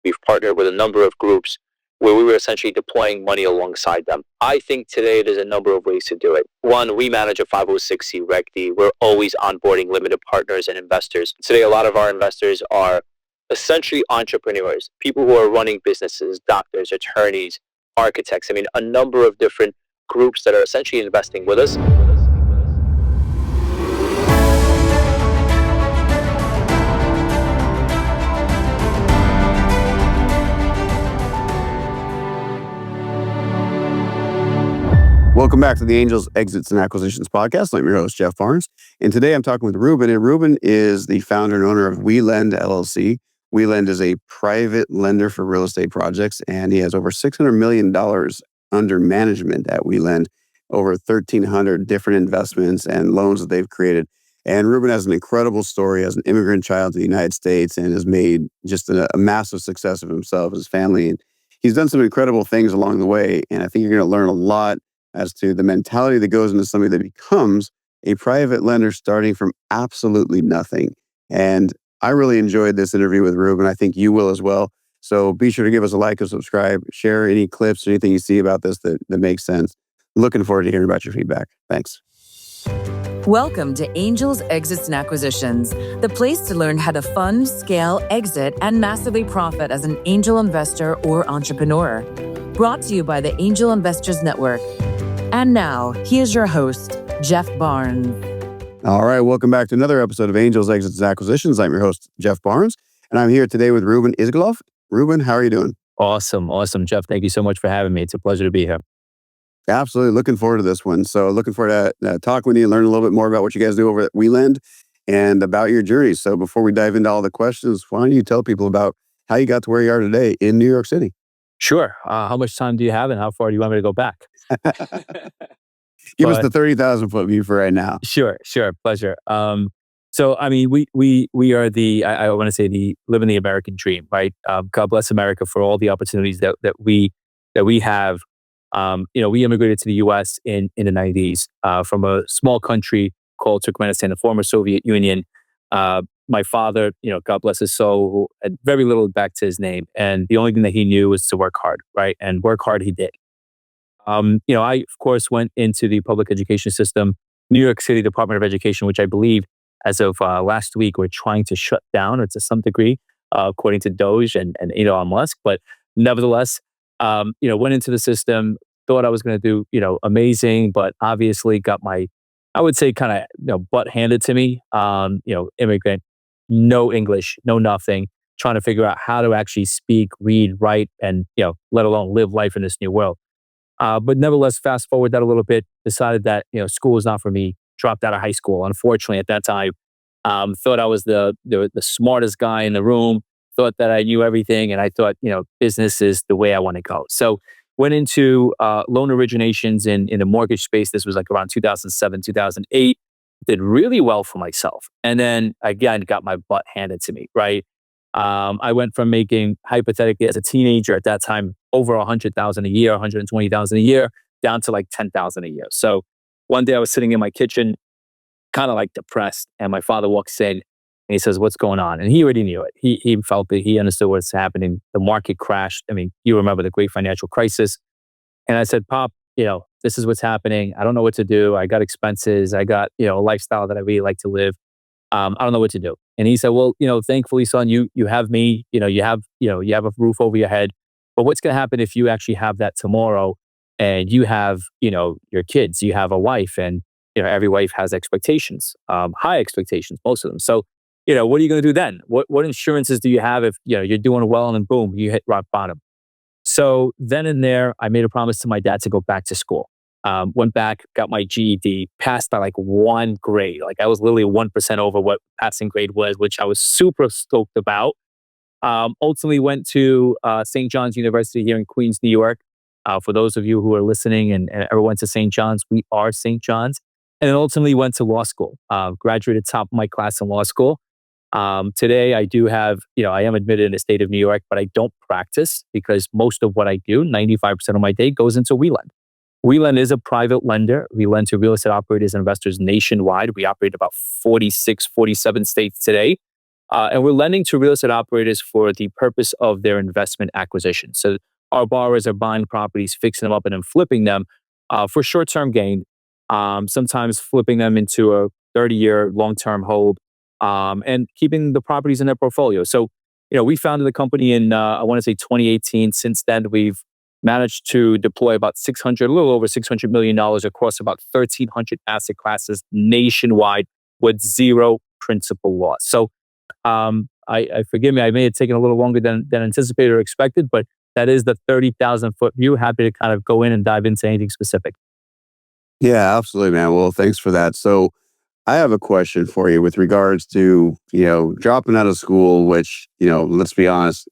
We've partnered with a number of groups where we were essentially deploying money alongside them. I think today there's a number of ways to do it. One, we manage a 506c Reg D. We're always onboarding limited partners and investors. Today, a lot of our investors are essentially entrepreneurs, people who are running businesses, doctors, attorneys, architects. I mean, a number of different groups that are essentially investing with us. Welcome back to the Angels, Exits, and Acquisitions podcast. I'm your host, Jeff Barnes. And today I'm talking with Ruben. And Ruben is the founder and owner of WeLend LLC. WeLend is a private lender for real estate projects. And he has over $600 million under management at WeLend, over 1,300 different investments and loans that they've created. And Ruben has an incredible story as an immigrant child to the United States and has made just a massive success of himself, his family. And he's done some incredible things along the way. And I think you're going to learn a lot as to the mentality that goes into somebody that becomes a private lender starting from absolutely nothing. And I really enjoyed this interview with Ruben. I think you will as well. So be sure to give us a like and subscribe, share any clips or anything you see about this that makes sense. Looking forward to hearing about your feedback. Thanks. Welcome to Angels, Exits, and Acquisitions, the place to learn how to fund, scale, exit, and massively profit as an angel investor or entrepreneur. Brought to you by the Angel Investors Network. And now, here's your host, Jeff Barnes. All right, welcome back to another episode of Angels, Exits, and Acquisitions. I'm your host, Jeff Barnes, and I'm here today with Ruben Izgelov. Ruben, how are you doing? Awesome, Jeff. Thank you so much for having me. It's a pleasure to be here. Absolutely. Looking forward to this one. So looking forward to talking with you and learn a little bit more about what you guys do over at WeLend and about your journey. So before we dive into all the questions, why don't you tell people about how you got to where you are today in New York City? Sure. How much time do you have and how far do you want me to go back? Give us the 30,000 foot view for right now. Sure. Pleasure. So, I mean, we are I want to say living the American dream, right? God bless America for all the opportunities that we have. We immigrated to the U.S. in the 90s from a small country called Turkmenistan, the former Soviet Union. My father, God bless his soul, who had very little back to his name. And the only thing that he knew was to work hard, right? And work hard he did. I, of course, went into the public education system, New York City Department of Education, which I believe as of last week, we're trying to shut down to some degree, according to Doge and Elon Musk. But nevertheless, went into the system, thought I was going to do, amazing, but obviously got my, I would say, kind of, butt handed to me. Immigrant, no English, no nothing, trying to figure out how to actually speak, read, write, and, let alone live life in this new world. But nevertheless, fast forward that a little bit, decided that, school was not for me, dropped out of high school. Unfortunately, at that time, thought I was the smartest guy in the room, thought that I knew everything. And I thought, business is the way I want to go. So went into loan originations in the mortgage space. This was like around 2007, 2008. Did really well for myself. And then again, got my butt handed to me, right? I went from making, hypothetically, as a teenager at that time, over 100,000 a year, 120,000 a year, down to like 10,000 a year. So one day I was sitting in my kitchen, kind of like depressed, and my father walks in and he says, "What's going on?" And he already knew it. He felt it. He understood what's happening. The market crashed. I mean, you remember the great financial crisis. And I said, "Pop, this is what's happening. I don't know what to do. I got expenses. I got, a lifestyle that I really like to live. I don't know what to do." And he said, "Well, thankfully, son, you have me, you have a roof over your head. But what's going to happen if you actually have that tomorrow and you have, your kids, you have a wife, and, every wife has expectations, high expectations, most of them. So, what are you going to do then? What insurances do you have if, you're doing well and then boom, you hit rock bottom?" So then and there, I made a promise to my dad to go back to school. Went back, got my GED, passed by like one grade. Like I was literally 1% over what passing grade was, which I was super stoked about. Ultimately went to St. John's University here in Queens, New York. For those of you who are listening and ever went to St. John's, we are St. John's. And then ultimately went to law school. Graduated top of my class in law school. Today I do have, I am admitted in the state of New York, but I don't practice because most of what I do, 95% of my day, goes into WeLend. WeLend is a private lender. We lend to real estate operators and investors nationwide. We operate about 46, 47 states today. And we're lending to real estate operators for the purpose of their investment acquisition. So our borrowers are buying properties, fixing them up, and then flipping them for short-term gain. Sometimes flipping them into a 30-year long-term hold, and keeping the properties in their portfolio. So, we founded the company in I want to say 2018. Since then, we've managed to deploy about a little over $600 million across about 1,300 asset classes nationwide with zero principal loss. So, I forgive me, I may have taken a little longer than anticipated or expected, but that is the 30,000-foot view. Happy to kind of go in and dive into anything specific. Yeah, absolutely, man. Well, thanks for that. So I have a question for you with regards to, dropping out of school, which, let's be honest,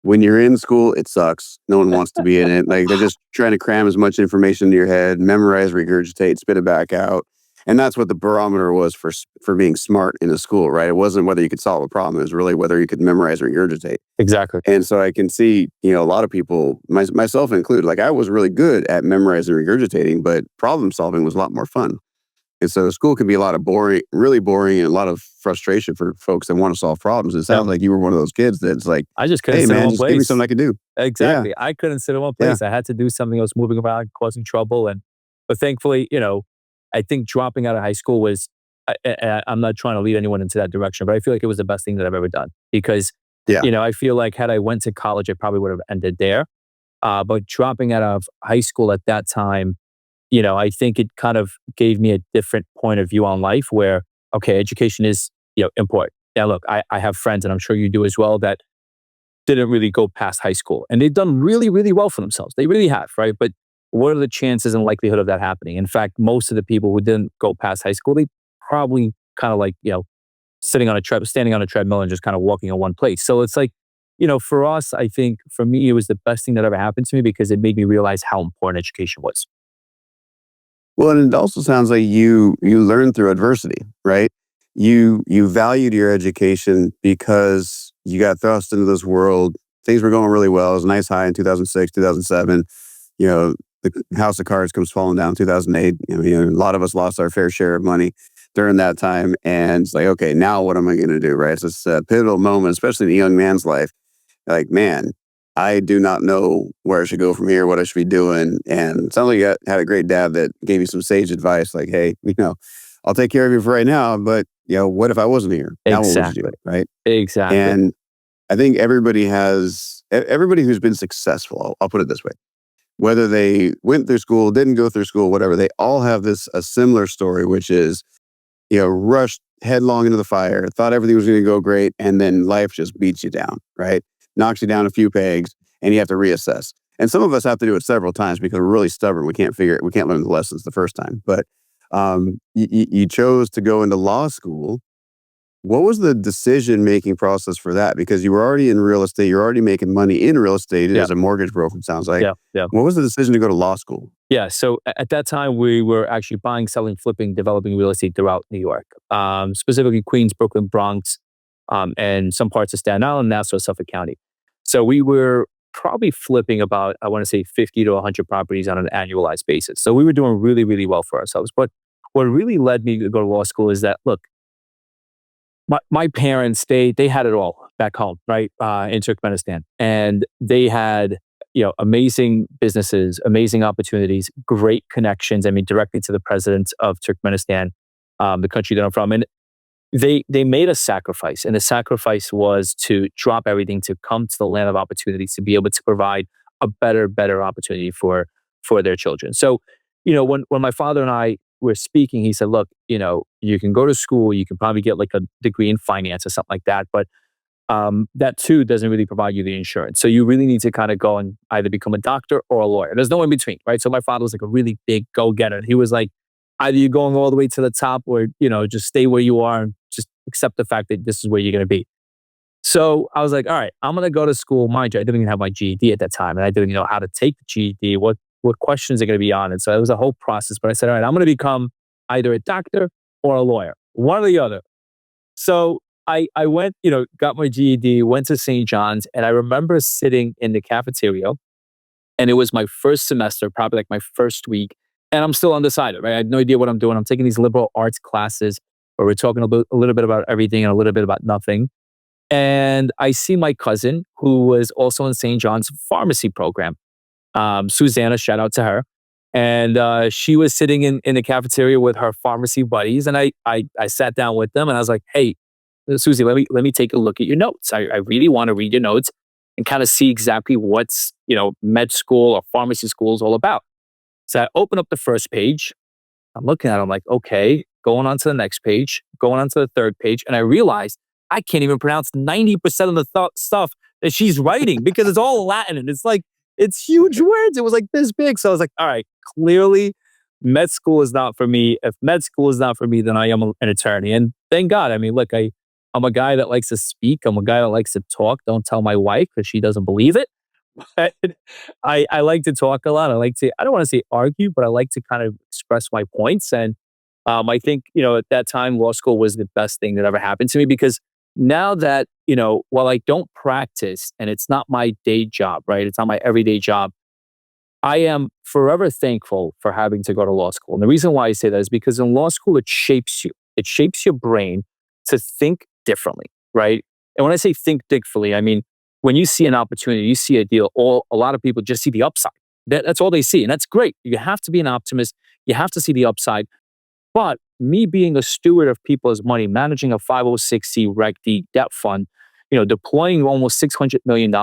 when you're in school, it sucks. No one wants to be in it. Like they're just trying to cram as much information into your head, memorize, regurgitate, spit it back out. And that's what the barometer was for being smart in a school, right? It wasn't whether you could solve a problem. It was really whether you could memorize or regurgitate. Exactly. And so I can see, a lot of people, myself included, like I was really good at memorizing and regurgitating, but problem solving was a lot more fun. And so school can be a lot of really boring, and a lot of frustration for folks that want to solve problems. It sounds like you were one of those kids that's like, I just couldn't hey, sit in man, one just place. give me something I can do. Exactly. Yeah. I couldn't sit in one place. I had to do something. I was moving around, causing trouble. But thankfully, I think dropping out of high school was, I'm not trying to lead anyone into that direction, but I feel like it was the best thing that I've ever done because, I feel like had I went to college, I probably would have ended there. But dropping out of high school at that time, I think it kind of gave me a different point of view on life where, okay, education is, important. Now, look, I have friends, and I'm sure you do as well, that didn't really go past high school. And they've done really, really well for themselves. They really have, right? But what are the chances and likelihood of that happening? In fact, most of the people who didn't go past high school, they probably kind of like, standing on a treadmill and just kind of walking in one place. So it's like, for us, I think for me, it was the best thing that ever happened to me because it made me realize how important education was. Well, and it also sounds like you learned through adversity, right? You valued your education because you got thrust into this world. Things were going really well. It was a nice high in 2006, 2007. The house of cards comes falling down in 2008. A lot of us lost our fair share of money during that time. And it's like, okay, now what am I going to do, right? So it's a pivotal moment, especially in a young man's life. Like, man, I do not know where I should go from here, what I should be doing. And it sounds like you had a great dad that gave you some sage advice, like, hey, I'll take care of you for right now, but what if I wasn't here? Now what would you do, right? Exactly. And I think everybody who's been successful, I'll put it this way, whether they went through school, didn't go through school, whatever, they all have a similar story, which is, rushed headlong into the fire, thought everything was going to go great, and then life just beats you down, right? Knocks you down a few pegs, and you have to reassess. And some of us have to do it several times because we're really stubborn. We can't learn the lessons the first time. But you chose to go into law school. What was the decision-making process for that? Because you were already in real estate. You're already making money in real estate as a mortgage broker, it sounds like. Yeah. What was the decision to go to law school? Yeah. So at that time, we were actually buying, selling, flipping, developing real estate throughout New York, specifically Queens, Brooklyn, Bronx, and some parts of Staten Island, Nassau, Suffolk County. So we were probably flipping about, I want to say 50 to 100 properties on an annualized basis. So we were doing really, really well for ourselves. But what really led me to go to law school is that, look, my parents, they had it all back home, right, in Turkmenistan. And they had, amazing businesses, amazing opportunities, great connections. I mean, directly to the president of Turkmenistan, the country that I'm from. And they made a sacrifice. And the sacrifice was to drop everything, to come to the land of opportunities, to be able to provide a better opportunity for their children. So, when my father and I were speaking, he said, look, you can go to school, you can probably get like a degree in finance or something like that, but that too doesn't really provide you the insurance. So you really need to kind of go and either become a doctor or a lawyer. There's no in between, right? So my father was like a really big go-getter. He was like, either you're going all the way to the top or, just stay where you are and just accept the fact that this is where you're going to be. So I was like, all right, I'm going to go to school. Mind you, I didn't even have my GED at that time. And I didn't know how to take the GED, what questions are going to be on. And so it was a whole process. But I said, all right, I'm going to become either a doctor or a lawyer, one or the other. So I went, got my GED, went to St. John's, and I remember sitting in the cafeteria, and it was my first semester, probably like my first week, and I'm still undecided, right? I had no idea what I'm doing. I'm taking these liberal arts classes where we're talking a little bit about everything and a little bit about nothing. And I see my cousin, who was also in St. John's pharmacy program, Susanna, shout out to her. And she was sitting in the cafeteria with her pharmacy buddies. And I sat down with them and I was like, hey, Susie, let me take a look at your notes. I really want to read your notes and kind of see exactly what's, med school or pharmacy school is all about. So I open up the first page. I'm looking at it. I'm like, okay, going on to the next page, going on to the third page. And I realized I can't even pronounce 90% of the stuff that she's writing because it's all Latin. And it's huge words. It was like this big. So I was like, all right, clearly med school is not for me. If med school is not for me, then I am an attorney. And thank God. I mean, look, I'm a guy that likes to speak. I'm a guy that likes to talk. Don't tell my wife because she doesn't believe it. But I like to talk a lot. I don't want to say argue, but I like to kind of express my points. And I think, at that time, law school was the best thing that ever happened to me because now that, while I don't practice and it's not my day job, right? It's not my everyday job. I am forever thankful for having to go to law school. And the reason why I say that is because in law school, it shapes you. It shapes your brain to think differently, right? And when I say think differently, I mean, when you see an opportunity, you see a deal, a lot of people just see the upside. That's all they see. And that's great. You have to be an optimist. You have to see the upside. But me being a steward of people's money, managing a 506c Reg D debt fund, deploying almost $600 million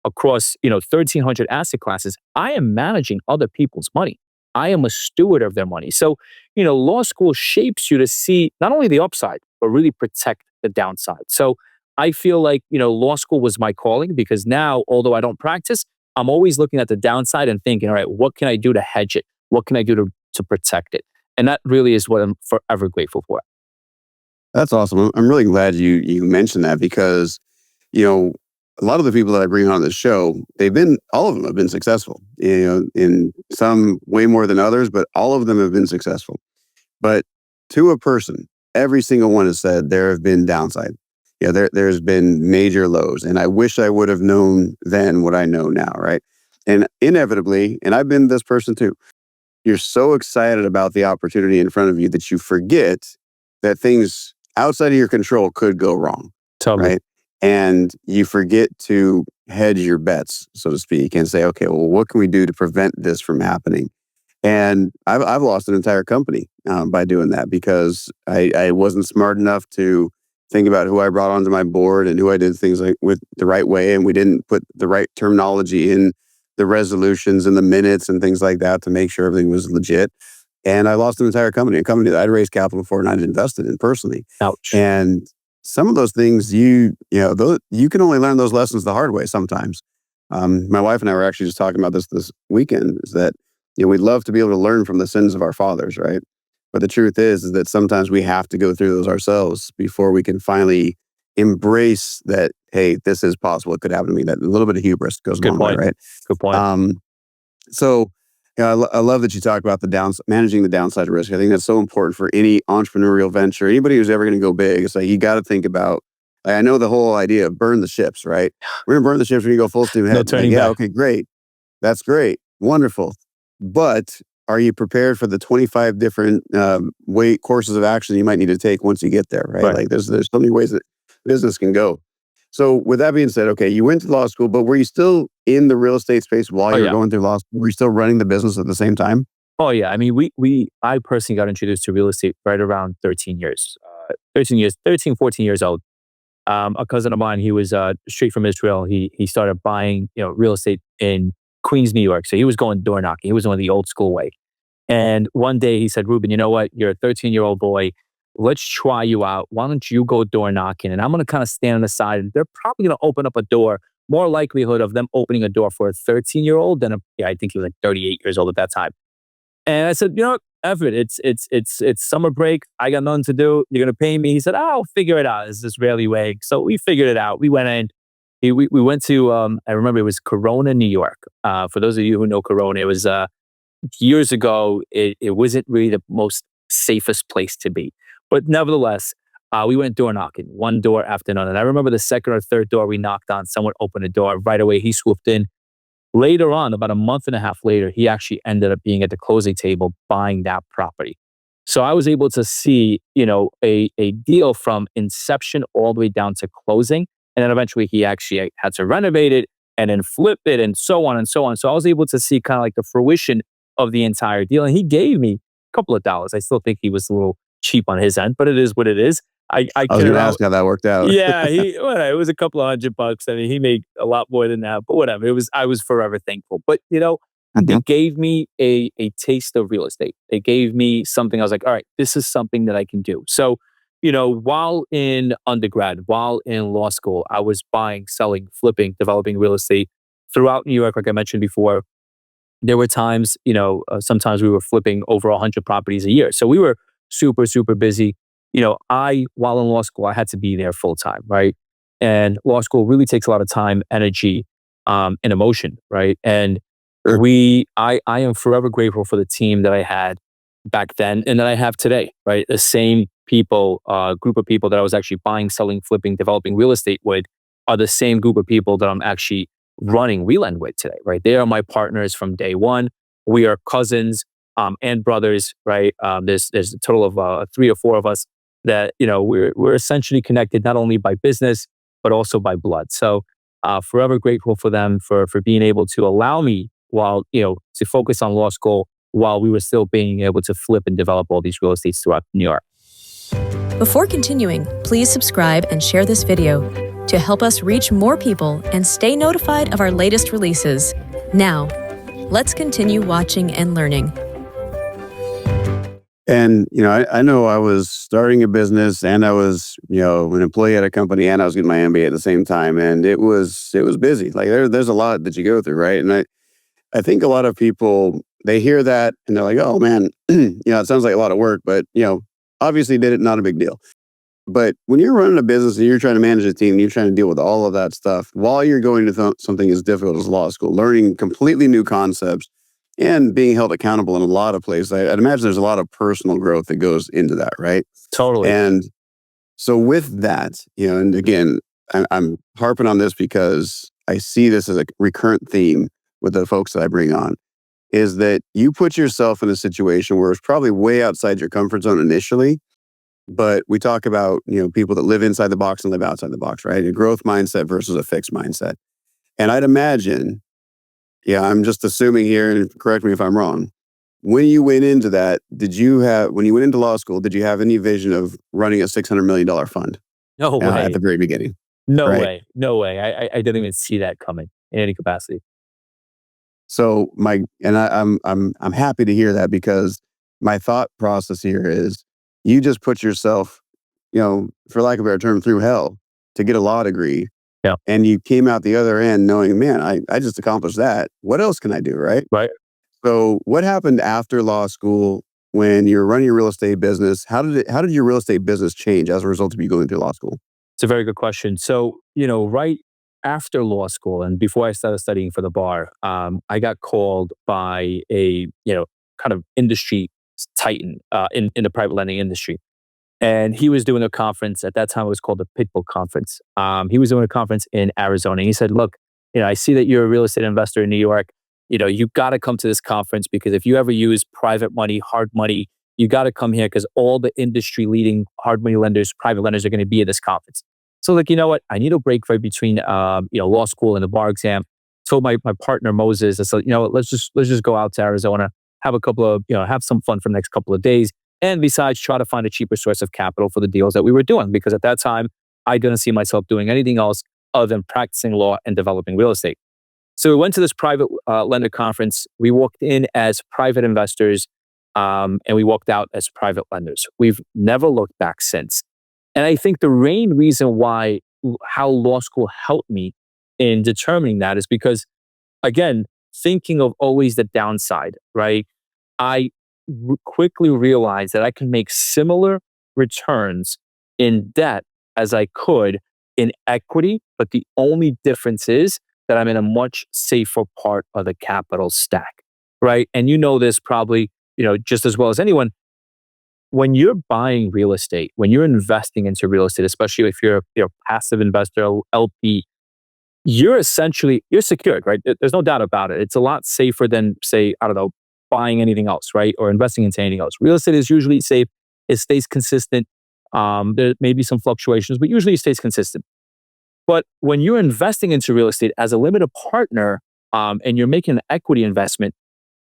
across, 1,300 asset classes, I am managing other people's money. I am a steward of their money. So, law school shapes you to see not only the upside, but really protect the downside. So I feel like, law school was my calling because now, although I don't practice, I'm always looking at the downside and thinking, all right, what can I do to hedge it? What can I do to protect it? And that really is what I'm forever grateful for. That's awesome. I'm really glad you mentioned that because, a lot of the people that I bring on the show, all of them have been successful, in some way more than others, but all of them have been successful. But to a person, every single one has said there have been downside. There's been major lows, and I wish I would have known then what I know now, right? And inevitably, and I've been this person too, you're so excited about the opportunity in front of you that you forget that things outside of your control could go wrong, Totally. right? And you forget to hedge your bets, so to speak, and say, okay, well, what can we do to prevent this from happening? And I've lost an entire company by doing that because I wasn't smart enough to think about who I brought onto my board and who I did things like with the right way. And we didn't put the right terminology in the resolutions and the minutes and things like that to make sure everything was legit. And I lost an entire company, a company that I'd raised capital for and I'd invested in personally. Ouch. And some of those things, you can only learn those lessons the hard way sometimes. My wife and I were actually just talking about this weekend, is that we'd love to be able to learn from the sins of our fathers, right? But the truth is that sometimes we have to go through those ourselves before we can finally embrace that, hey, this is possible. It could happen to me. That a little bit of hubris goes a long way, right? Good point. So I love that you talk about managing the downside risk. I think that's so important for any entrepreneurial venture. Anybody who's ever going to go big, it's like you got to think about. I know the whole idea of burn the ships, right? We're going to burn the ships when you go full steam ahead. No turning back. Okay, great. That's great. Wonderful. But are you prepared for the 25 different courses of action you might need to take once you get there, right? Like there's so many ways that business can go. So with that being said, okay, you went to law school, but were you still in the real estate space while you were going through law school? Were you still running the business at the same time? Oh yeah. I mean, I personally got introduced to real estate right around 13 years, 14 years old. A cousin of mine, he was straight from Israel. He started buying, real estate in Queens, New York. So he was going door knocking. He was on the old school way. And one day he said, Ruben, you know what? You're a 13-year-old boy. Let's try you out. Why don't you go door knocking? And I'm going to kind of stand on the side. And they're probably going to open up a door. More likelihood of them opening a door for a 13-year-old than I think he was like 38 years old at that time. And I said, F it. It's summer break. I got nothing to do. You're going to pay me. He said, I'll figure it out. It's this Israeli way. So we figured it out. We went in. We went to, I remember it was Corona, New York. For those of you who know Corona, it was years ago. It wasn't really the most safest place to be. But nevertheless, we went door knocking, one door after another. And I remember the second or third door we knocked on, someone opened the door. Right away, he swooped in. Later on, about a month and a half later, he actually ended up being at the closing table buying that property. So I was able to see, a deal from inception all the way down to closing. And then eventually he actually had to renovate it and then flip it and so on and so on. So I was able to see kind of like the fruition of the entire deal. And he gave me a couple of dollars. I still think he was a little cheap on his end, but it is what it is. I I was care going to about. ask how that worked out. Yeah, it was a couple of $100. I mean, he made a lot more than that, but whatever. I was forever thankful. But Mhm. it gave me a taste of real estate. It gave me something. I was like, all right, this is something that I can do. So, while in undergrad, while in law school, I was buying, selling, flipping, developing real estate throughout New York. Like I mentioned before, there were times, sometimes we were flipping over 100 properties a year. So we were super, super busy. While in law school, I had to be there full time, right? And law school really takes a lot of time, energy, and emotion, right? And Sure. I am forever grateful for the team that I had back then and that I have today, right? The same people, group of people that I was actually buying, selling, flipping, developing real estate with are the same group of people that I'm actually running WeLend with today, right? They are my partners from day one. We are cousins and brothers, right? There's a total of 3 or 4 of us that we're essentially connected not only by business but also by blood. So forever grateful for them for being able to allow me while to focus on law school while we were still being able to flip and develop all these real estates throughout New York. Before continuing, please subscribe and share this video to help us reach more people and stay notified of our latest releases. Now, let's continue watching and learning. And, I know I was starting a business and I was, an employee at a company and I was getting my MBA at the same time. And it was busy. Like there's a lot that you go through, right? And I think a lot of people, they hear that and they're like, oh man, it sounds like a lot of work, but, obviously did it, not a big deal. But when you're running a business and you're trying to manage a team, and you're trying to deal with all of that stuff while you're going to something as difficult as law school, learning completely new concepts and being held accountable in a lot of places, I'd imagine there's a lot of personal growth that goes into that, right? Totally. And so with that, and again, I'm harping on this because I see this as a recurrent theme with the folks that I bring on, is that you put yourself in a situation where it's probably way outside your comfort zone initially. But we talk about, people that live inside the box and live outside the box, right? A growth mindset versus a fixed mindset. And I'd imagine, I'm just assuming here, and correct me if I'm wrong, when you went into that, when you went into law school, did you have any vision of running a $600 million fund No way. at the very beginning? No right? way. No way. I didn't even see that coming in any capacity. So I'm happy to hear that, because my thought process here is you just put yourself, for lack of a better term, through hell to get a law degree. Yeah. And you came out the other end knowing, man, I just accomplished that. What else can I do? Right. Right. So what happened after law school when you're running your real estate business? How did your real estate business change as a result of you going through law school? It's a very good question. So, right after law school and before I started studying for the bar, I got called by a, kind of industry titan in the private lending industry. And he was doing a conference. At that time, it was called the Pitbull Conference. He was doing a conference in Arizona. And he said, look, I see that you're a real estate investor in New York. You got to come to this conference, because if you ever use private money, hard money, you got to come here, because all the industry leading hard money lenders, private lenders are going to be at this conference. So like, you know what? I need a break right between, law school and the bar exam. Told my partner Moses, I said, let's just go out to Arizona, have a couple of, have some fun for the next couple of days. And besides, try to find a cheaper source of capital for the deals that we were doing. Because at that time, I didn't see myself doing anything else other than practicing law and developing real estate. So we went to this private lender conference. We walked in as private investors, and we walked out as private lenders. We've never looked back since. And I think the main reason how law school helped me in determining that is because, again, thinking of always the downside, right? I quickly realized that I can make similar returns in debt as I could in equity, but the only difference is that I'm in a much safer part of the capital stack, right? And this probably, just as well as anyone. When you're buying real estate, when you're investing into real estate, especially if you're a passive investor, LP, you're secured, right? There's no doubt about it. It's a lot safer than, say, I don't know, buying anything else, right? Or investing into anything else. Real estate is usually safe. It stays consistent. There may be some fluctuations, but usually it stays consistent. But when you're investing into real estate as a limited partner, and you're making an equity investment,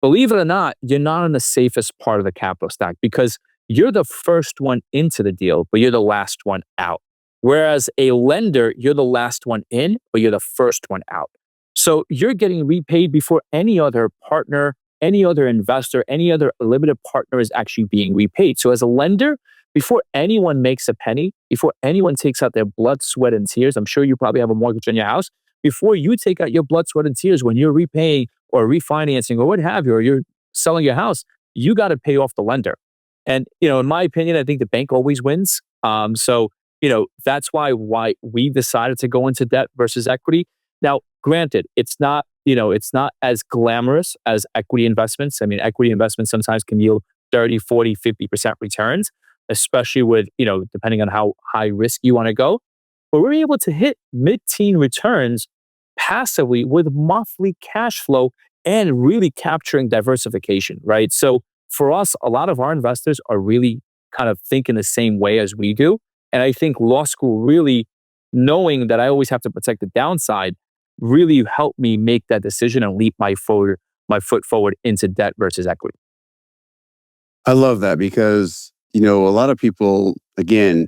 believe it or not, you're not in the safest part of the capital stack because you're the first one into the deal, but you're the last one out. Whereas a lender, you're the last one in, but you're the first one out. So you're getting repaid before any other partner, any other investor, any other limited partner is actually being repaid. So as a lender, before anyone makes a penny, before anyone takes out their blood, sweat, and tears, I'm sure you probably have a mortgage on your house. Before you take out your blood, sweat, and tears when you're repaying or refinancing or what have you, or you're selling your house, you got to pay off the lender. And, in my opinion, I think the bank always wins. That's why we decided to go into debt versus equity. Now, granted, it's not as glamorous as equity investments. I mean, equity investments sometimes can yield 30, 40, 50% returns, especially with, depending on how high risk you want to go. But we're able to hit mid-teen returns passively with monthly cash flow and really capturing diversification, right? So for us, a lot of our investors are really kind of thinking the same way as we do. And I think law school really, knowing that I always have to protect the downside, really helped me make that decision and leap my foot forward into debt versus equity. I love that because, a lot of people, again,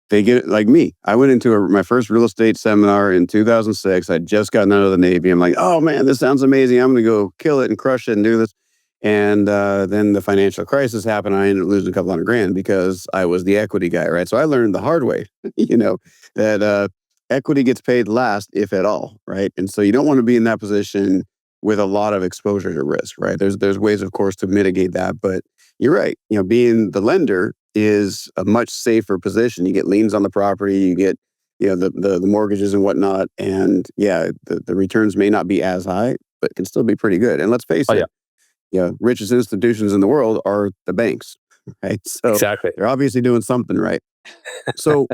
they get like me. I went into my first real estate seminar in 2006. I'd just gotten out of the Navy. I'm like, oh man, this sounds amazing. I'm going to go kill it and crush it and do this. And then the financial crisis happened. I ended up losing a couple $100,000 because I was the equity guy, right? So I learned the hard way, that equity gets paid last, if at all, right? And so you don't want to be in that position with a lot of exposure to risk, right? There's ways, of course, to mitigate that, but you're right. Being the lender is a much safer position. You get liens on the property, you get the mortgages and whatnot, and the returns may not be as high, but can still be pretty good. And let's face it. Richest institutions in the world are the banks, right? So Exactly. they're obviously doing something right. So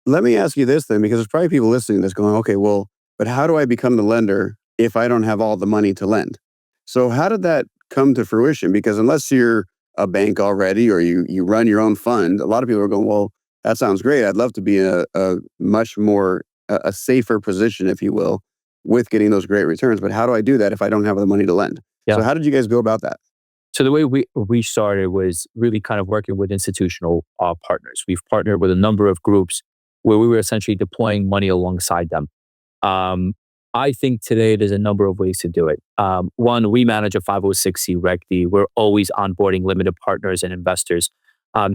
let me ask you this then, because there's probably people listening that's going, okay, well, but how do I become the lender if I don't have all the money to lend? So how did that come to fruition? Because unless you're a bank already or you run your own fund, a lot of people are going, well, that sounds great. I'd love to be in a much more, a safer position, if you will, with getting those great returns. But how do I do that if I don't have the money to lend? Yeah. So how did you guys go about that? So the way we started was really kind of working with institutional partners. We've partnered with a number of groups where we were essentially deploying money alongside them. I think today there's a number of ways to do it. One, we manage a 506c Reg D. We're always onboarding limited partners and investors.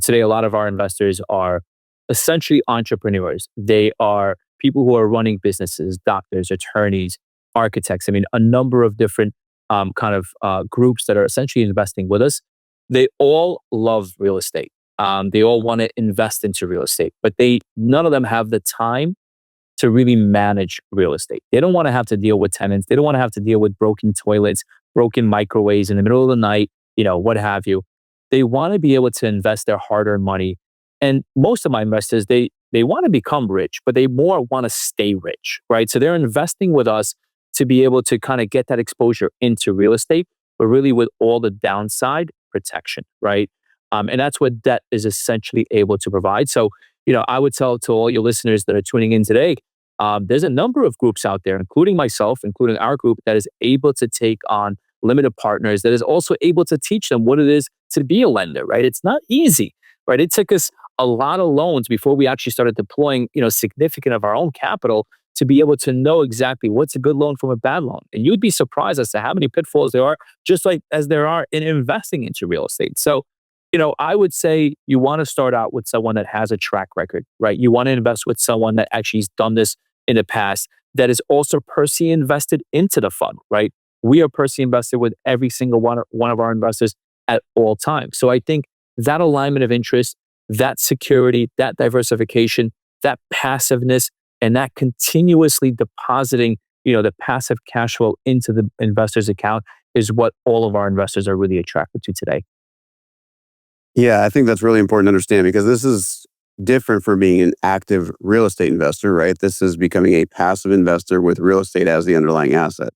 Today, a lot of our investors are essentially entrepreneurs. They are people who are running businesses, doctors, attorneys, architects. I mean, a number of different groups that are essentially investing with us. They all love real estate. They all want to invest into real estate, but none of them have the time to really manage real estate. They don't want to have to deal with tenants. They don't want to have to deal with broken toilets, broken microwaves in the middle of the night, what have you. They want to be able to invest their hard-earned money. And most of my investors, they want to become rich, but they more want to stay rich, right? So they're investing with us to be able to kind of get that exposure into real estate, but really with all the downside protection, right? And that's what debt is essentially able to provide. So, I would tell to all your listeners that are tuning in today, there's a number of groups out there, including myself, including our group, that is able to take on limited partners, that is also able to teach them what it is to be a lender, right? It's not easy, right? It took us a lot of loans before we actually started deploying, significant of our own capital to be able to know exactly what's a good loan from a bad loan. And you'd be surprised as to how many pitfalls there are, just like as there are in investing into real estate. So, I would say you want to start out with someone that has a track record, right? You want to invest with someone that actually has done this in the past, that is also personally invested into the fund, right? We are personally invested with every single one of our investors at all times. So I think that alignment of interest, that security, that diversification, that passiveness, and that continuously depositing, the passive cash flow into the investor's account is what all of our investors are really attracted to today. Yeah, I think that's really important to understand because this is different from being an active real estate investor, right? This is becoming a passive investor with real estate as the underlying asset.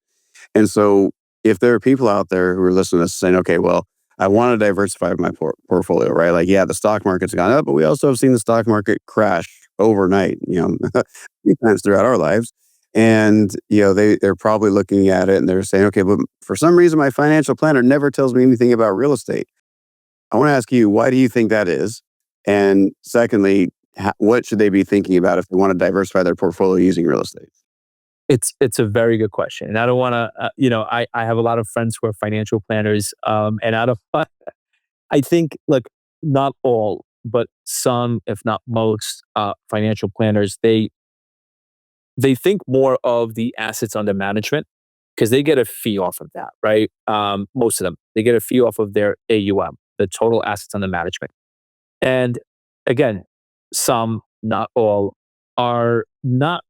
And so if there are people out there who are listening to this saying, okay, well, I want to diversify my portfolio, right? Like, yeah, the stock market's gone up, but we also have seen the stock market crash overnight, many times throughout our lives. And, they're probably looking at it and they're saying, okay, but for some reason, my financial planner never tells me anything about real estate. I want to ask you, why do you think that is? And secondly, what should they be thinking about if they want to diversify their portfolio using real estate? It's a very good question, and I don't want to. I have a lot of friends who are financial planners, and out of I think, look, not all, but some, if not most, financial planners, they think more of the assets under management because they get a fee off of that, right? Most of them, they get a fee off of their AUM, the total assets under management. And again, some, not all, are not,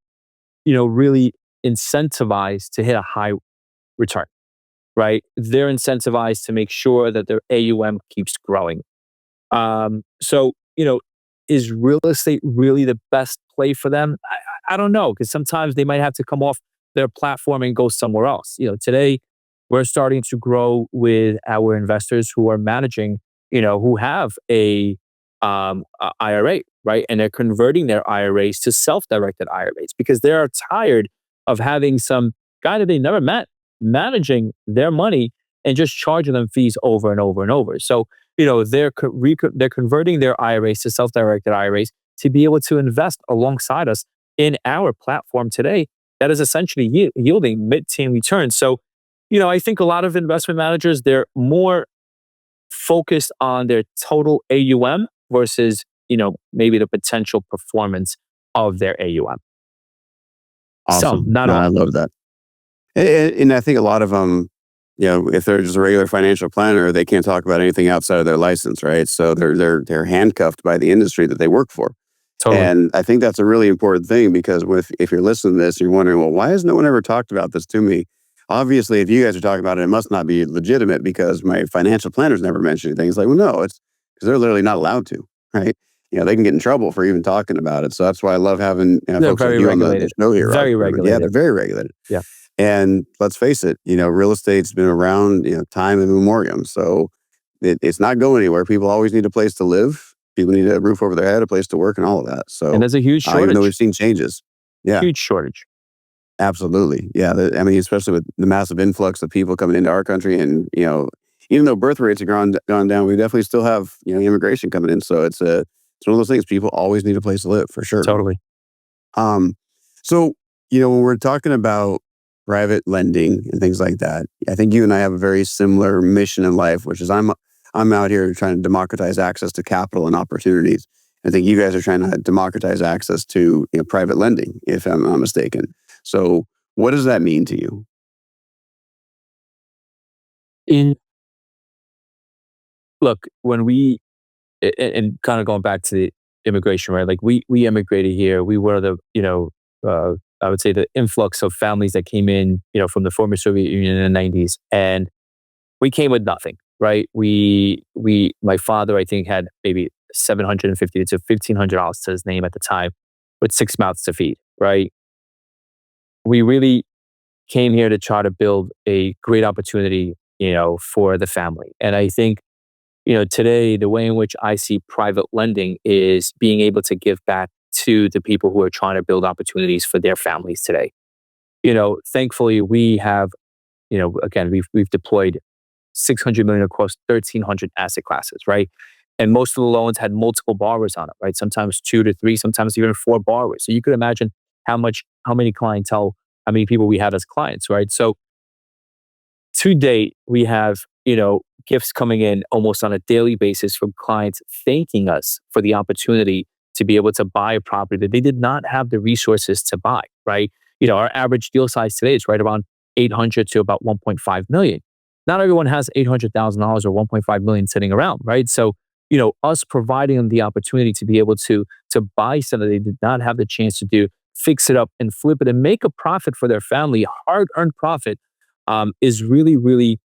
really incentivized to hit a high return, right? They're incentivized to make sure that their AUM keeps growing. So, is real estate really the best play for them? I don't know, because sometimes they might have to come off their platform and go somewhere else. Today we're starting to grow with our investors who are managing, who have a IRA, right? And they're converting their IRAs to self-directed IRAs because they are tired of having some guy that they never met managing their money and just charging them fees over and over and over. So, they're converting their IRAs to self-directed IRAs to be able to invest alongside us in our platform today that is essentially yielding mid-teen returns. So, I think a lot of investment managers, they're more focused on their total AUM versus, maybe the potential performance of their AUM. Awesome. Some, not No, all. I love that. And I think a lot of them, if they're just a regular financial planner, they can't talk about anything outside of their license, right? So they're handcuffed by the industry that they work for. Totally. And I think that's a really important thing because if you're listening to this, you're wondering, well, why has no one ever talked about this to me? Obviously, if you guys are talking about it, it must not be legitimate because my financial planners never mentioned anything. It's like, well, no, it's because they're literally not allowed to, right? They can get in trouble for even talking about it. So that's why I love having They're folks like very you on the regulated. show here. Very Robert. Yeah, regulated. they're very regulated. Yeah. And let's face it, real estate's been around, time immemorial. So it's not going anywhere. People always need a place to live. People need a roof over their head, a place to work, and all of that. So, And there's a huge even though shortage. we've seen changes, yeah, Huge shortage. absolutely, yeah. Especially with the massive influx of people coming into our country, and even though birth rates have gone down, we definitely still have immigration coming in. So it's one of those things. People always need a place to live for sure. Totally. So when we're talking about private lending and things like that, I think you and I have a very similar mission in life, which is I'm out here trying to democratize access to capital and opportunities. I think you guys are trying to democratize access to private lending, if I'm not mistaken. So what does that mean to you? Look, when and kind of going back to the immigration, right? Like we immigrated here. We were I would say the influx of families that came in, from the former Soviet Union in the 90s. And we came with nothing, right? My father, I think, had maybe $750 to $1,500 to his name at the time with 6 mouths to feed, right? We really came here to try to build a great opportunity, for the family. And I think, today, the way in which I see private lending is being able to give back to the people who are trying to build opportunities for their families today. Thankfully, we have, again, we've deployed 600 million across 1,300 asset classes, right? And most of the loans had multiple borrowers on it, right? Sometimes 2 to 3, sometimes even 4 borrowers. So you could imagine how many people we have as clients, right? So to date, we have, gifts coming in almost on a daily basis from clients thanking us for the opportunity to be able to buy a property that they did not have the resources to buy, right? Our average deal size today is right around 800 to about 1.5 million. Not everyone has $800,000 or 1.5 million sitting around, right? So, us providing them the opportunity to be able to buy something they did not have the chance to do, fix it up and flip it and make a profit for their family, hard-earned profit, is really, really,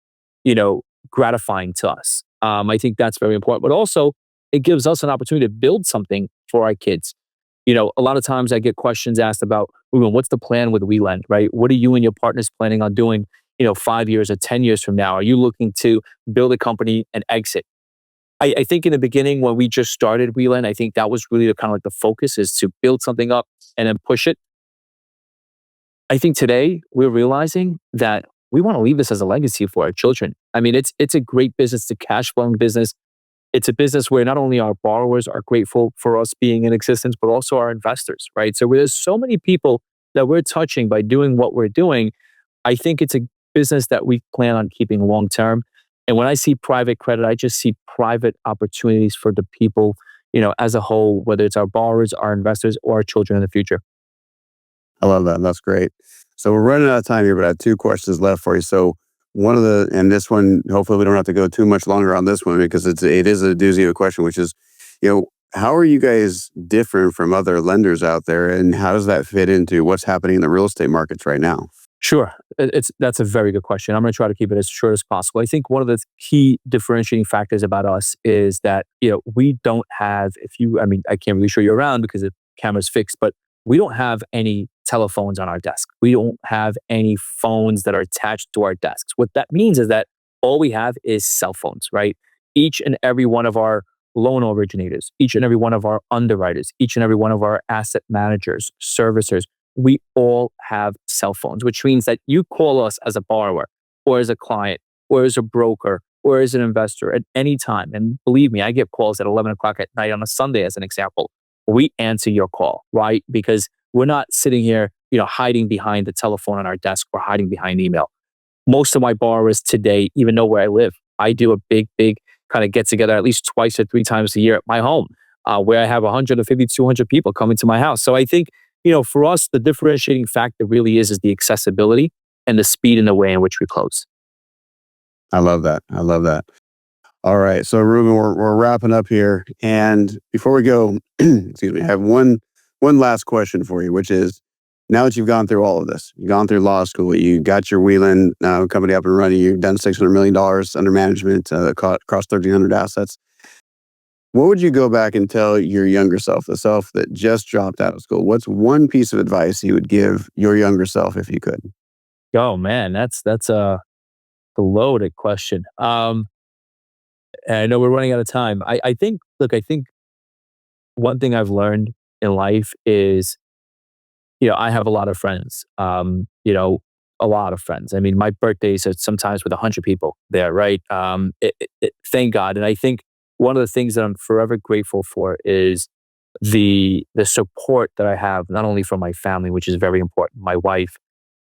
gratifying to us. I think that's very important. But also, it gives us an opportunity to build something for our kids. A lot of times I get questions asked about, Ruben, what's the plan with WeLend, right? What are you and your partners planning on doing, 5 years or 10 years from now? Are you looking to build a company and exit? I think in the beginning when we just started WeLend, I think that was really the kind of like the focus is to build something up and then push it. I think today we're realizing that we want to leave this as a legacy for our children. I mean, it's a great business, it's a cash flowing business. It's a business where not only our borrowers are grateful for us being in existence, but also our investors, right? So there's so many people that we're touching by doing what we're doing. I think it's a business that we plan on keeping long term. And when I see private credit, I just see private opportunities for the people, as a whole, whether it's our borrowers, our investors, or our children in the future. I love that. That's great. So we're running out of time here, but I have two questions left for you. So and this one, hopefully we don't have to go too much longer on this one because it is a doozy of a question, which is, how are you guys different from other lenders out there, and how does that fit into what's happening in the real estate markets right now? Sure. That's a very good question. I'm going to try to keep it as short as possible. I think one of the key differentiating factors about us is that, we don't have, I can't really show you around because the camera's fixed, but we don't have any telephones on our desk. We don't have any phones that are attached to our desks. What that means is that all we have is cell phones, right? Each and every one of our loan originators, each and every one of our underwriters, each and every one of our asset managers, servicers, we all have cell phones, which means that you call us as a borrower or as a client or as a broker or as an investor at any time. And believe me, I get calls at 11 o'clock at night on a Sunday, as an example. We answer your call, right? Because we're not sitting here, hiding behind the telephone on our desk or hiding behind email. Most of my borrowers today even know where I live. I do a big kind of get together at least twice or three times a year at my home, where I have 150, 200 people coming to my house. So I think, for us, the differentiating factor really is the accessibility and the speed and the way in which we close. I love that. All right. So Ruben, we're wrapping up here. And before we go, excuse me, I have one last question for you, which is, now that you've gone through all of this, you've gone through law school, you got your WeLend company up and running, you've done $600 million under management across 1,300 assets. What would you go back and tell your younger self, the self that just dropped out of school? What's one piece of advice you would give your younger self if you could? Oh man, that's a loaded question. And I know we're running out of time. I think one thing I've learned in life is, I have a lot of friends, a lot of friends. I mean, my birthdays are sometimes with 100 people there, right? Thank God. And I think one of the things that I'm forever grateful for is the support that I have, not only from my family, which is very important, my wife,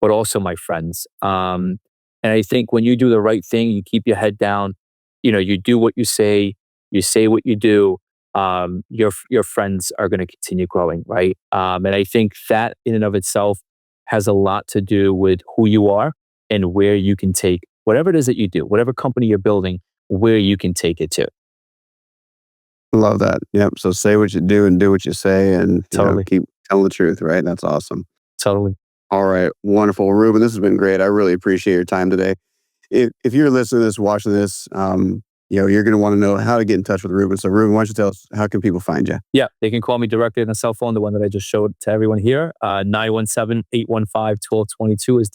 but also my friends. And I think when you do the right thing, you keep your head down, you do what you say what you do, your friends are going to continue growing, right? And I think that in and of itself has a lot to do with who you are and where you can take whatever it is that you do, whatever company you're building, where you can take it to. Love that. Yep. So say what you do and do what you say, and Totally. keep telling the truth, right? That's awesome. Totally. All right. Wonderful. Ruben, this has been great. I really appreciate your time today. If you're listening to this, watching this, you're going to want to know how to get in touch with Ruben. So Ruben, why don't you tell us, how can people find you? Yeah, they can call me directly on the cell phone, the one that I just showed to everyone here. 917-815-1222 is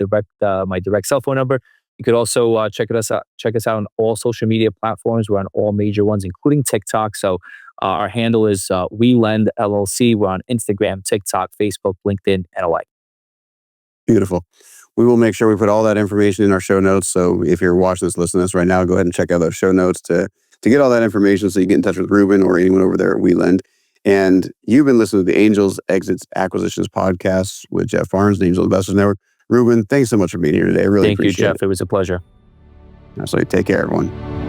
my direct cell phone number. You could also check us out on all social media platforms. We're on all major ones, including TikTok. So our handle is WeLend LLC. We're on Instagram, TikTok, Facebook, LinkedIn, and alike. Beautiful. We will make sure we put all that information in our show notes. So if you're watching this, listening to this right now, go ahead and check out those show notes to get all that information so you get in touch with Ruben or anyone over there at WeLend. And you've been listening to the Angels, Exits, Acquisitions podcast with Jeff Barnes, the Angel Investors Network. Ruben, thanks so much for being here today. I really appreciate it. Thank you, Jeff. It was a pleasure. So take care, everyone.